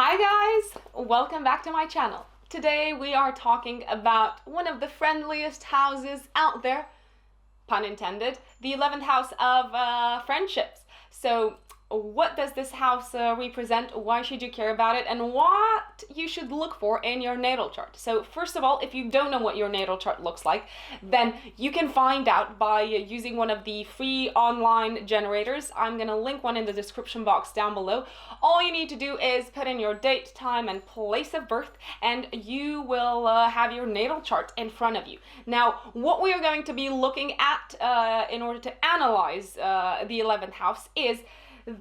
Hi guys, welcome back to my channel. Today we are talking about one of the friendliest houses out there, pun intended, the 11th house of friendships. So what does this house represent? Why should you care about it? And what you should look for in your natal chart. So first of all, if you don't know what your natal chart looks like, then you can find out by using one of the free online generators. I'm going to link one in the description box down below. All you need to do is put in your date, time, and place of birth, and you will have your natal chart in front of you. Now, what we are going to be looking at in order to analyze the 11th house is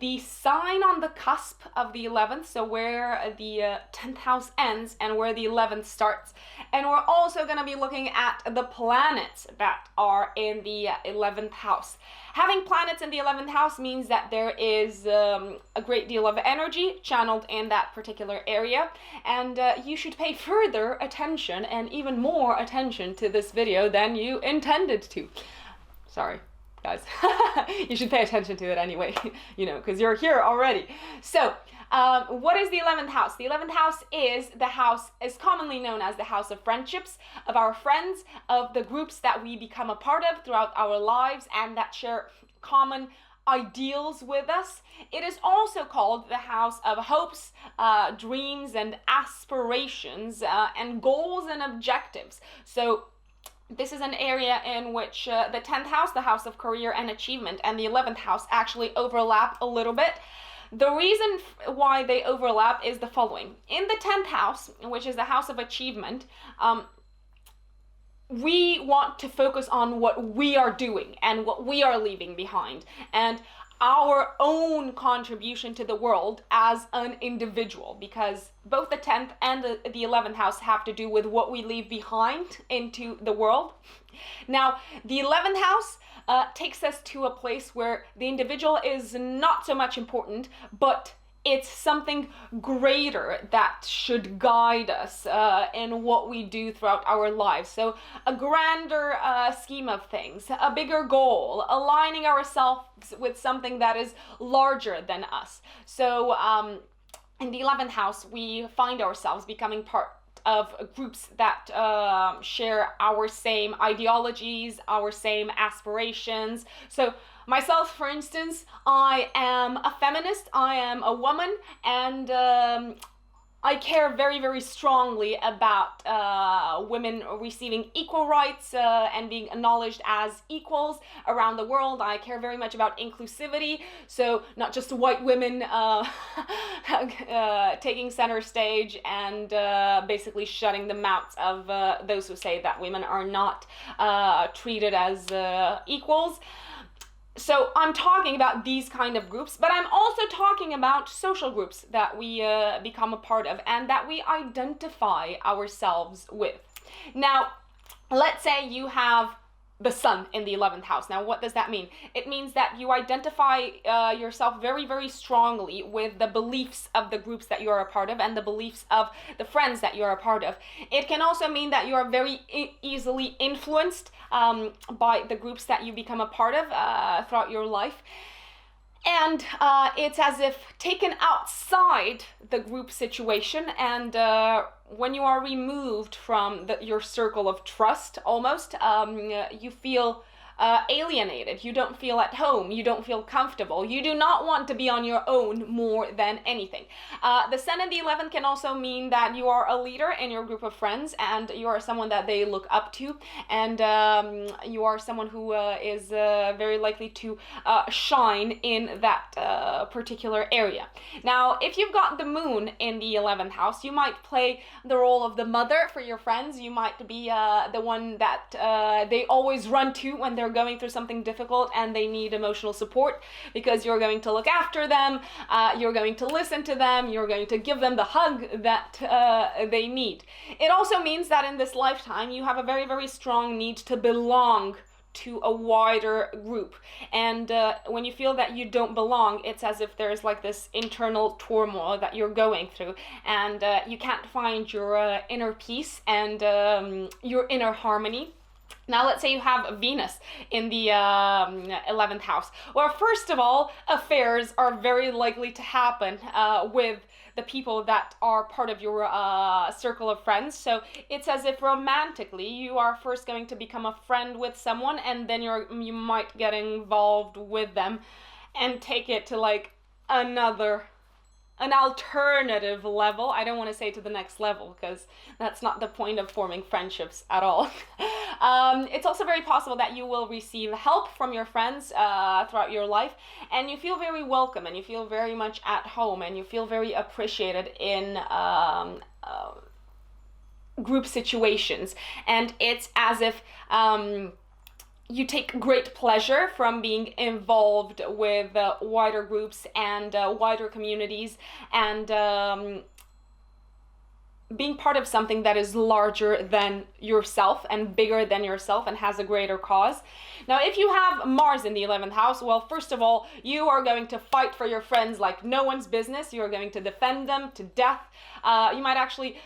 the sign on the cusp of the 11th, so where the 10th house ends and where the 11th starts. And we're also going to be looking at the planets that are in the 11th house. Having planets in the 11th house means that there is a great deal of energy channeled in that particular area, and you should pay further attention and even more attention to this video than you intended to. Sorry. Guys, you should pay attention to it anyway, because you're here already. So, what is the 11th house? The 11th house is commonly known as the house of friendships, of our friends, of the groups that we become a part of throughout our lives and that share common ideals with us. It is also called the house of hopes, dreams, and aspirations, and goals and objectives. So, this is an area in which the 10th house, the house of career and achievement, and the 11th house actually overlap a little bit. The reason why they overlap is the following. In the 10th house, which is the house of achievement, we want to focus on what we are doing and what we are leaving behind, and our own contribution to the world as an individual, because both the 10th and the 11th house have to do with what we leave behind into the world. Now, the 11th house takes us to a place where the individual is not so much important, but it's something greater that should guide us in what we do throughout our lives. So a grander scheme of things, a bigger goal, aligning ourselves with something that is larger than us. So in the 11th house, we find ourselves becoming part of groups that share our same ideologies, our same aspirations. So myself, for instance, I am a feminist, I am a woman, and I care very, very strongly about women receiving equal rights and being acknowledged as equals around the world. I care very much about inclusivity, so not just white women taking center stage and basically shutting the mouths of those who say that women are not treated as equals. So I'm talking about these kind of groups, but I'm also talking about social groups that we become a part of and that we identify ourselves with. Now, let's say you have the sun in the 11th house. Now, what does that mean? It means that you identify yourself very, very strongly with the beliefs of the groups that you're a part of and the beliefs of the friends that you're a part of. It can also mean that you are very easily influenced by the groups that you become a part of throughout your life. And it's as if taken outside the group situation, and when you are removed from your circle of trust, almost, you feel alienated. You don't feel at home. You don't feel comfortable. You do not want to be on your own more than anything. The sun in the 11th can also mean that you are a leader in your group of friends and you are someone that they look up to, and you are someone who is very likely to shine in that particular area. Now, if you've got the moon in the 11th house, you might play the role of the mother for your friends. You might be the one that they always run to when they're going through something difficult and they need emotional support, because you're going to look after them, you're going to listen to them, you're going to give them the hug that they need. It also means that in this lifetime you have a very, very strong need to belong to a wider group, and when you feel that you don't belong, it's as if there's like this internal turmoil that you're going through, and you can't find your inner peace and your inner harmony. Now, let's say you have Venus in the 11th house. Well, first of all, affairs are very likely to happen with the people that are part of your circle of friends. So it's as if romantically you are first going to become a friend with someone, and then you might get involved with them and take it to like an alternative level. I don't want to say to the next level, because that's not the point of forming friendships at all. It's also very possible that you will receive help from your friends throughout your life, and you feel very welcome, and you feel very much at home, and you feel very appreciated in group situations. And it's as if you take great pleasure from being involved with wider groups and wider communities, and being part of something that is larger than yourself and bigger than yourself and has a greater cause. Now, if you have Mars in the 11th house, well, first of all, you are going to fight for your friends like no one's business. You are going to defend them to death. You might actually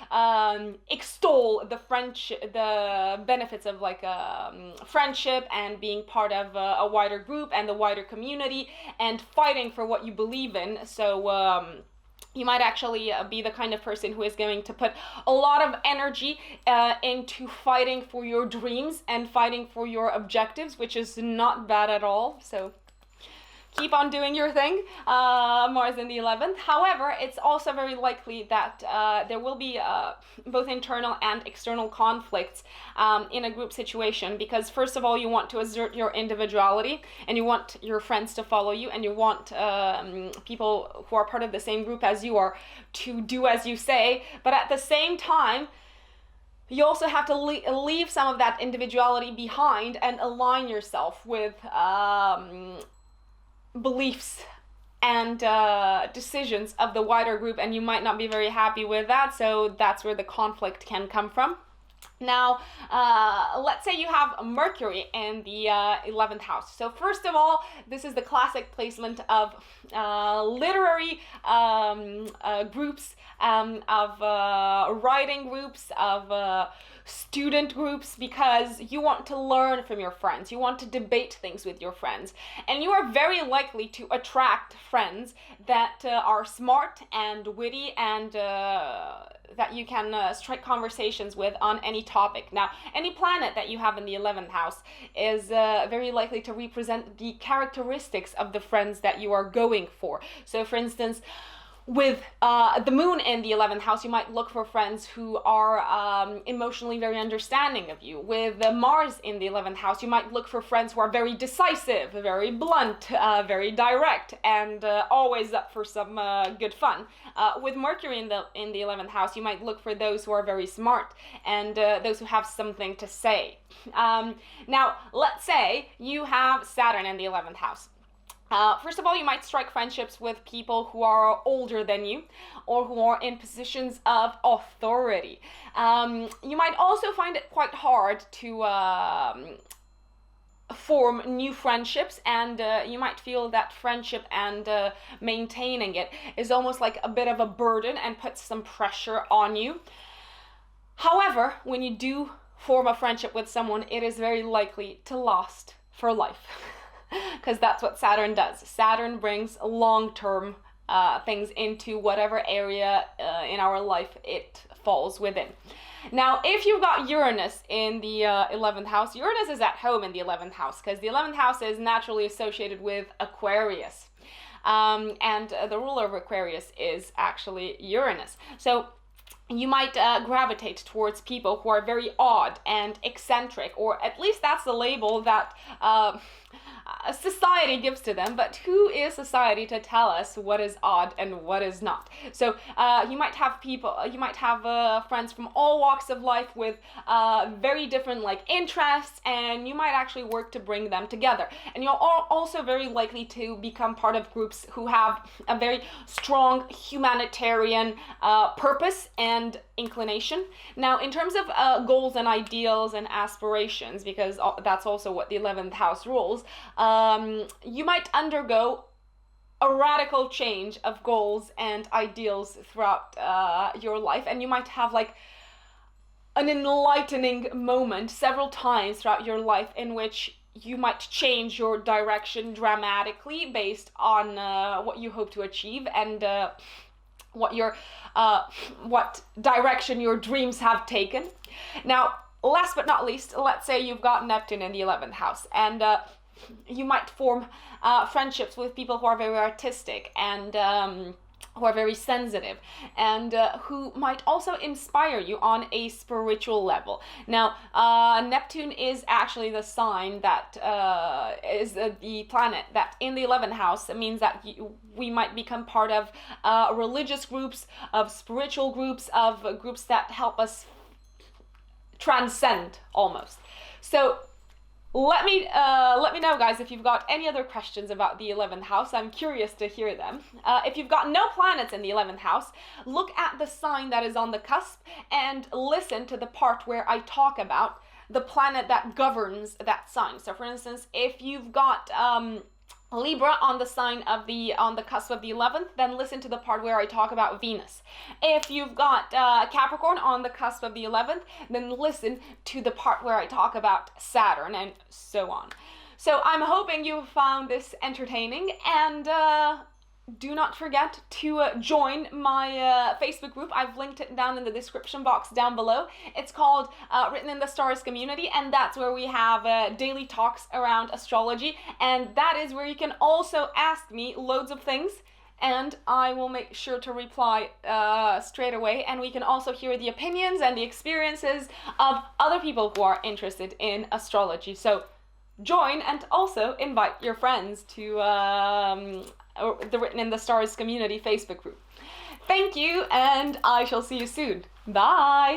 extol the benefits of like friendship and being part of a wider group and the wider community and fighting for what you believe in. So you might actually be the kind of person who is going to put a lot of energy into fighting for your dreams and fighting for your objectives, which is not bad at all. So keep on doing your thing, Mars in the 11th. However, it's also very likely that there will be both internal and external conflicts in a group situation, because first of all, you want to assert your individuality, and you want your friends to follow you, and you want people who are part of the same group as you are to do as you say. But at the same time, you also have to leave some of that individuality behind and align yourself with beliefs and decisions of the wider group, and you might not be very happy with that. So that's where the conflict can come from. Now, let's say you have Mercury in the 11th house. So first of all, this is the classic placement of literary groups, of writing groups, of student groups, because you want to learn from your friends. You want to debate things with your friends. And you are very likely to attract friends that are smart and witty, and that you can strike conversations with on any topic. Now, any planet that you have in the 11th house is very likely to represent the characteristics of the friends that you are going for. So, for instance, with the moon in the 11th house, you might look for friends who are emotionally very understanding of you. With Mars in the 11th house, you might look for friends who are very decisive, very blunt, very direct, and always up for some good fun. With Mercury in the 11th house, you might look for those who are very smart and those who have something to say. Now, let's say you have Saturn in the 11th house. First of all, you might strike friendships with people who are older than you or who are in positions of authority. You might also find it quite hard to form new friendships, and you might feel that friendship and maintaining it is almost like a bit of a burden and puts some pressure on you. However, when you do form a friendship with someone, it is very likely to last for life. Because that's what Saturn does. Saturn brings long-term things into whatever area in our life it falls within. Now, if you've got Uranus in the 11th house, Uranus is at home in the 11th house, because the 11th house is naturally associated with Aquarius. And the ruler of Aquarius is actually Uranus. So you might gravitate towards people who are very odd and eccentric, or at least that's the label that society gives to them. But who is society to tell us what is odd and what is not? So you might have friends from all walks of life with very different interests, and you might actually work to bring them together. And you're also very likely to become part of groups who have a very strong humanitarian purpose and inclination. Now, in terms of goals and ideals and aspirations, because that's also what the 11th house rules, you might undergo a radical change of goals and ideals throughout your life, and you might have an enlightening moment several times throughout your life in which you might change your direction dramatically based on what you hope to achieve and what direction your dreams have taken. Now, last but not least, let's say you've got Neptune in the 11th house, and you might form friendships with people who are very artistic and who are very sensitive, and who might also inspire you on a spiritual level. Now, Neptune is actually the sign that is the planet that in the 11th house means that we might become part of religious groups, of spiritual groups, of groups that help us transcend almost. So let me know, guys, if you've got any other questions about the 11th house. I'm curious to hear them. If you've got no planets in the 11th house, look at the sign that is on the cusp and listen to the part where I talk about the planet that governs that sign. So, for instance, if you've got Libra on the cusp of the 11th, then listen to the part where I talk about Venus. If you've got Capricorn on the cusp of the 11th, then listen to the part where I talk about Saturn, and so on. So I'm hoping you found this entertaining, and do not forget to join my Facebook group. I've linked it down in the description box down below. It's called Written in the Stars Community, and that's where we have daily talks around astrology, and that is where you can also ask me loads of things, and I will make sure to reply straight away, and we can also hear the opinions and the experiences of other people who are interested in astrology. So join, and also invite your friends to the Written in the Stars Community Facebook group. Thank you, and I shall see you soon. Bye!